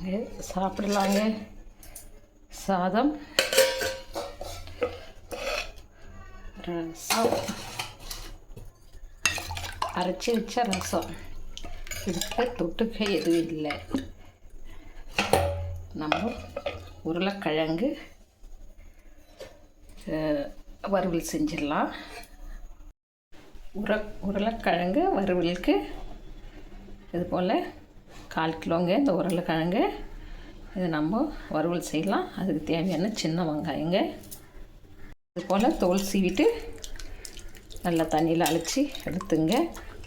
சாப்பிடலாங்க. சாதம், ரசம், அரைச்சி வச்ச ரசம். இதுக்கு தொட்டுக்க எதுவும் இல்லை. நம்ம உருளைக்கிழங்கு வறுவல் செஞ்சிடலாம். உருளைக்கிழங்கு வறுவலுக்கு இது போல் 1/4 கிலோங்க இந்த உருளைக்கிழங்கு. இது நம்ம வறுவல் செய்யலாம். அதுக்கு தேவையான சின்ன வெங்காயங்க. இது போல் தோல் சீவிட்டு நல்லா தண்ணியில் அலசி எடுத்துங்க.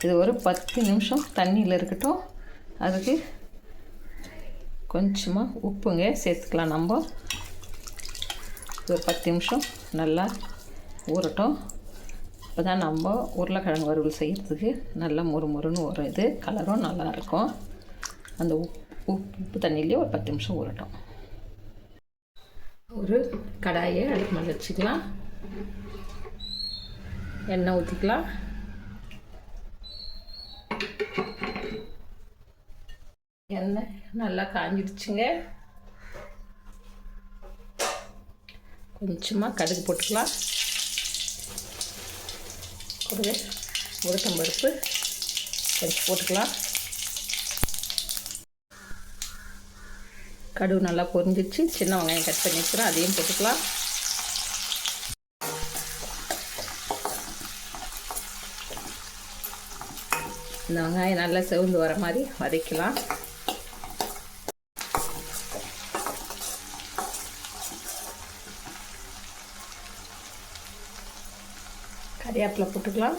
இது ஒரு 10 நிமிஷம் தண்ணியில் இருக்கட்டும். அதுக்கு கொஞ்சமாக உப்புங்க சேர்த்துக்கலாம். நம்ம ஒரு 10 நிமிஷம் நல்லா ஊறட்டும். அப்போ தான் நம்ம உருளைக்கிழங்கு வறுவல் செய்கிறதுக்கு நல்லா முறுமுறுன்னு வரும். இது கலரும் நல்லாயிருக்கும். அந்த உப்பு தண்ணியிலே ஒரு 10 நிமிஷம் ஊறட்டும். ஒரு கடாயை அடுப்பு மேலே வச்சுக்கலாம். எண்ணெய் ஊற்றிக்கலாம். எண்ணெய் நல்லா காஞ்சிடுச்சுங்க. கொஞ்சமாக கடுகு போட்டுக்கலாம். ஒரு உளுத்தம்பருப்பு கொஞ்சம் போட்டுக்கலாம். கடுகு நல்லா பொரிஞ்சிச்சு. சின்ன வெங்காயம் கட் பண்ணி வச்சுக்கிறேன், அதையும் போட்டுக்கலாம். இந்த வெங்காயம் நல்லா செவந்து வர மாதிரி வதக்கலாம். கறிவேப்பிலை போட்டுக்கலாம்.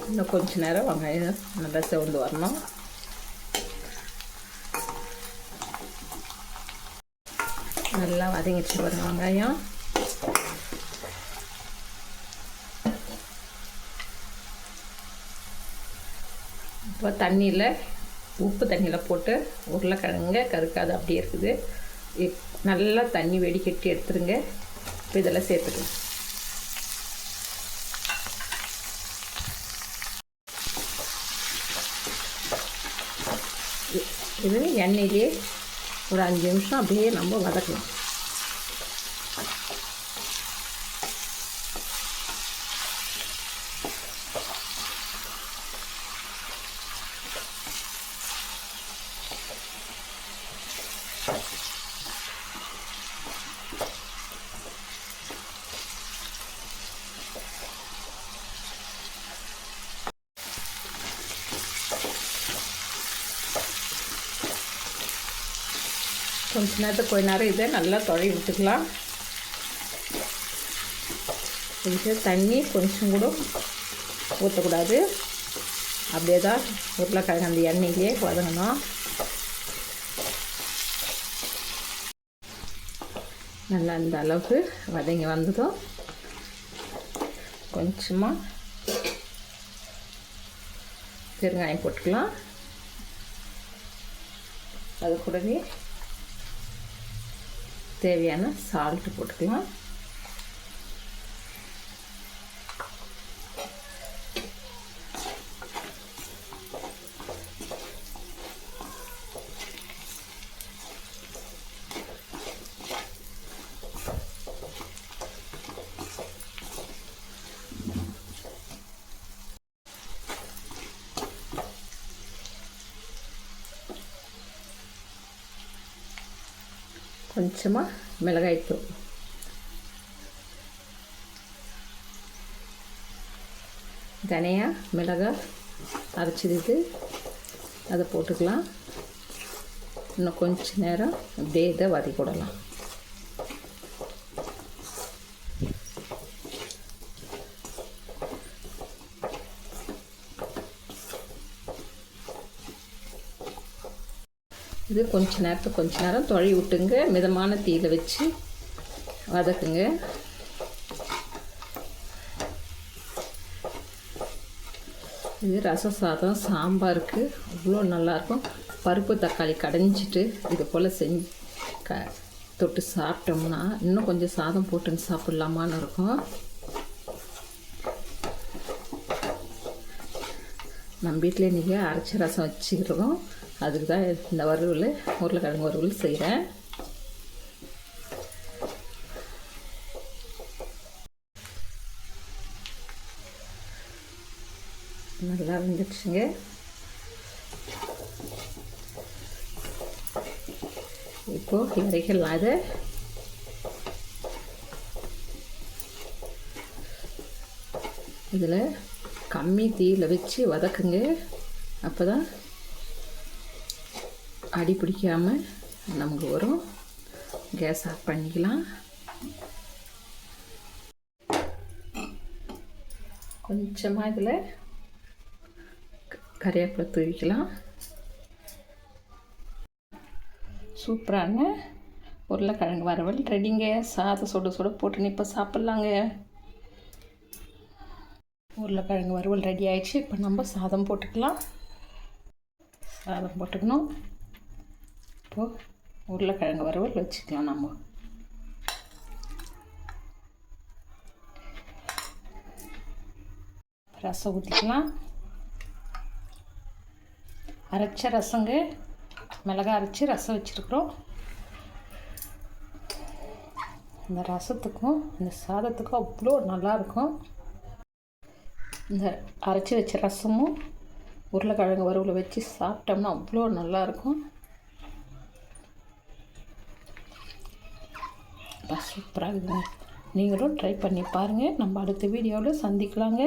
இன்னும் கொஞ்ச நேரம் வெங்காயம் நல்லா செவந்து வரணும். நல்லா வதங்கிச்சு வரும் வெங்காயம். இப்போ உப்பு தண்ணியில் போட்டு உருளைக்கிழங்க கருக்காது அப்படியே இருக்குது. நல்லா தண்ணி வெடிக்கட்டி எடுத்துருங்க. இப்போ இதெல்லாம் சேர்த்துக்கலாம். இது எண்ணெயிலே ஒரு 5 நிமிஷம் அப்படியே நம்ம வதக்கலாம். கொஞ்ச நேரம் இதை நல்லா தொழி விட்டுக்கலாம். கொஞ்சம் தண்ணி கொஞ்சம் கூட ஊற்றக்கூடாது. அப்படியே தான் உருளைக்கிழங்கு அந்த எண்ணெயிலே வதங்கணும். நல்லா இந்த அளவுக்கு வதங்கி வந்ததும் கொஞ்சமாக பெருங்காயம் போட்டுக்கலாம். அது கூடவே தேவையான சால்ட்டு போட்டுக்கலாம். கொஞ்சமாக மிளகாய்த்தூள், தனியா மிளகாய் அரைச்சிது அதை போட்டுக்கலாம். இன்னும் கொஞ்ச நேரம் அப்படியே இதை வதக்கிடலாம். இது கொஞ்ச நேரம் தொழி விட்டுங்க. மிதமான தீயில் வச்சு வதக்குங்க. இது ரசம் சாதம் சாம்பாருக்கு அவ்வளோ நல்லாயிருக்கும். பருப்பு தக்காளி கடைஞ்சிட்டு இது போல் செஞ்சு தொட்டு சாப்பிட்டோம்னா இன்னும் கொஞ்சம் சாதம் போட்டுன்னு சாப்பிட்லாமான்னு இருக்கும். நம்ம வீட்டில் இன்றைக்கி அரைச்ச ரசம் வச்சுக்கிறோம். அதுக்கு தான் இந்த வறுவல், உருளைக்கிழங்கு வறுவல் செய்கிறேன். நல்லா வந்துடுச்சுங்க. இப்போது இறக்கலாம். அதை இதில் கம்மி தீயில் வச்சு வதக்குங்க. அப்போ தான் அடி பிடிக்காமல் நமக்கு வரும். கேஸ் ஆஃப் பண்ணிக்கலாம். கொஞ்சமாக இதில் கறிவேப்பிலை தூவிக்கலாம். சூப்பரான உருளைக்கிழங்கு வறுவல் ரெடிங்க. சாதம் சுட சுட போட்டுன்னு இப்போ சாப்பிட்லாங்க. உருளைக்கிழங்கு வறுவல் ரெடி ஆயிடுச்சு. இப்போ நம்ம சாதம் போட்டுக்கலாம். சாதம் போட்டுக்கணும். இப்போது உருளைக்கிழங்கு வறுவல் வச்சுக்கலாம். நம்ம ரசம் ஊற்றிக்கலாம். அரைச்ச ரசங்க, மிளகாய் அரைச்சி ரசம் வச்சுருக்குறோம். இந்த ரசத்துக்கும் இந்த சாதத்துக்கும் அவ்வளோ நல்லாயிருக்கும். இந்த அரைச்சி வச்ச ரசமும் உருளைக்கிழங்கு வறுவல் வச்சு சாப்பிட்டோம்னா அவ்வளோ நல்லாயிருக்கும். சூப்பராக இருக்குங்க. நீங்களும் ட்ரை பண்ணி பாருங்கள். நம்ம அடுத்த வீடியோவில் சந்திக்கலாங்க.